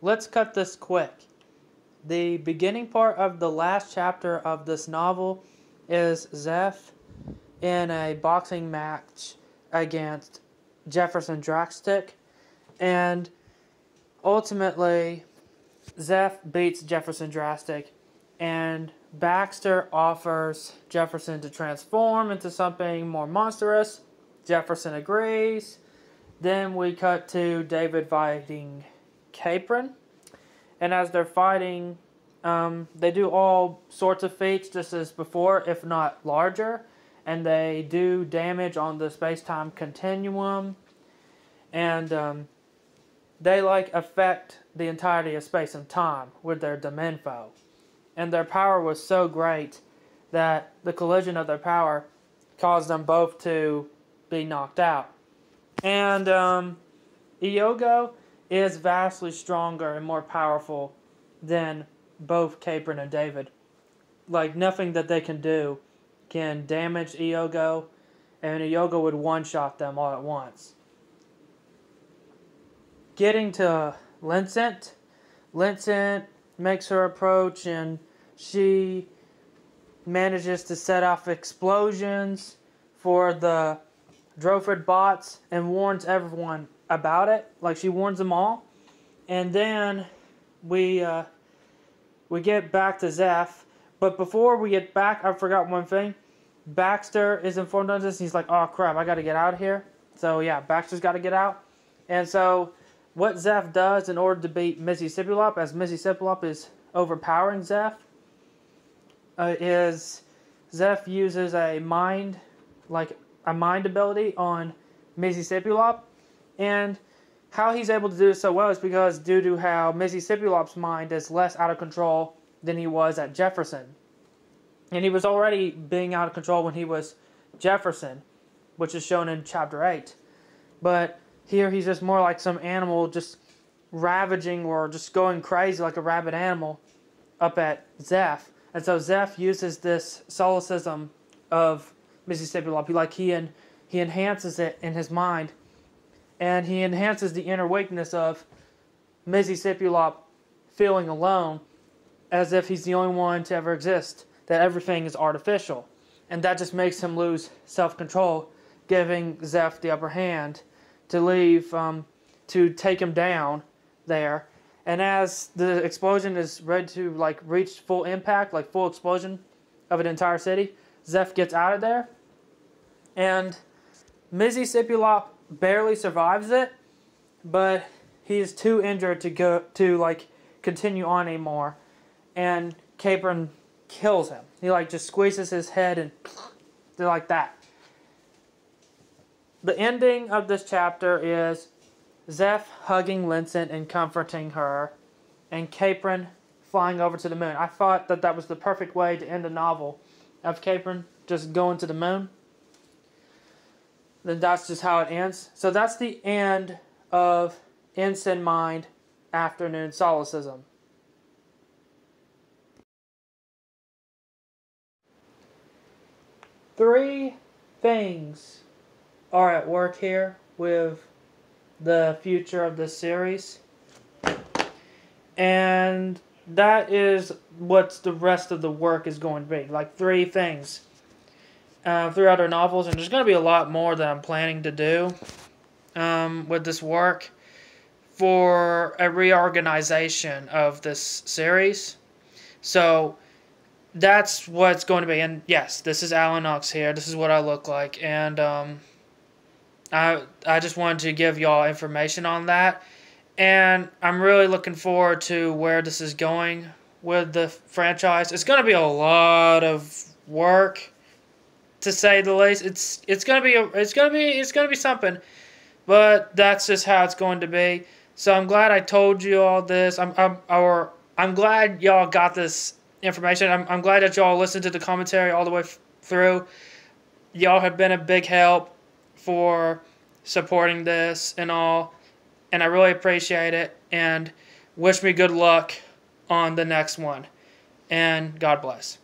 let's cut this quick. The beginning part of the last chapter of this novel is Zeph in a boxing match against Jefferson Drastic, and ultimately Zeph beats Jefferson Drastic, and Baxter offers Jefferson to transform into something more monstrous. Jefferson agrees. Then we cut to David fighting Capron, and as they're fighting, they do all sorts of feats just as before, if not larger, and they do damage on the space-time continuum, and they affect the entirety of space and time with their Deminfo. And their power was so great that the collision of their power caused them both to be knocked out. And Iogo is vastly stronger and more powerful than both Capron and David. Nothing that they can do can damage Iogo, and Iogo would one-shot them all at once. Getting to Lincent makes her approach, and she manages to set off explosions for the Droford bots and warns everyone about it. She warns them all. And then we get back to Zeph. But before we get back, I forgot one thing. Baxter is informed of this, and he's like, oh crap, I gotta get out of here. So yeah, Baxter's gotta get out. And so what Zeph does in order to beat Missy Sipulop, as Missy Sipulop is overpowering Zeph, is Zeph uses a mind ability on Missy Sipulop, and how he's able to do it so well is because due to how Missy Sipulop's mind is less out of control than he was at Jefferson. And he was already being out of control when he was Jefferson, which is shown in Chapter 8. But here he's just more like some animal just ravaging or just going crazy like a rabid animal up at Zeph. And so Zeph uses this Solipsism of Missy Sipulop. He enhances it in his mind. And he enhances the inner weakness of Missy Sipulop feeling alone, as if he's the only one to ever exist, that everything is artificial. And that just makes him lose self-control, giving Zeph the upper hand to leave, to take him down there. And as the explosion is ready to reach full impact, full explosion of an entire city, Zeph gets out of there. And Missy Sipulop barely survives it, but he is too injured to continue on anymore. And Capron kills him. He just squeezes his head and like that. The ending of this chapter is Zeph hugging Lincent and comforting her, and Capron flying over to the moon. I thought that was the perfect way to end a novel, of Capron just going to the moon. Then that's just how it ends. So that's the end of Insinmind Afternoon Solipsism. Three things are at work here with the future of this series, and that is what the rest of the work is going to be. Three things throughout our novels, and there's going to be a lot more that I'm planning to do with this work for a reorganization of this series. So that's what it's going to be. And yes, this is Alan Knox here. This is what I look like. And I just wanted to give y'all information on that. And I'm really looking forward to where this is going with the franchise. It's going to be a lot of work, to say the least. It's going to be something. But that's just how it's going to be. So I'm glad I told you all this. I'm glad y'all got this information. I'm glad that y'all listened to the commentary all the way through. Y'all have been a big help for supporting this and all, and I really appreciate it, and wish me good luck on the next one, and God bless.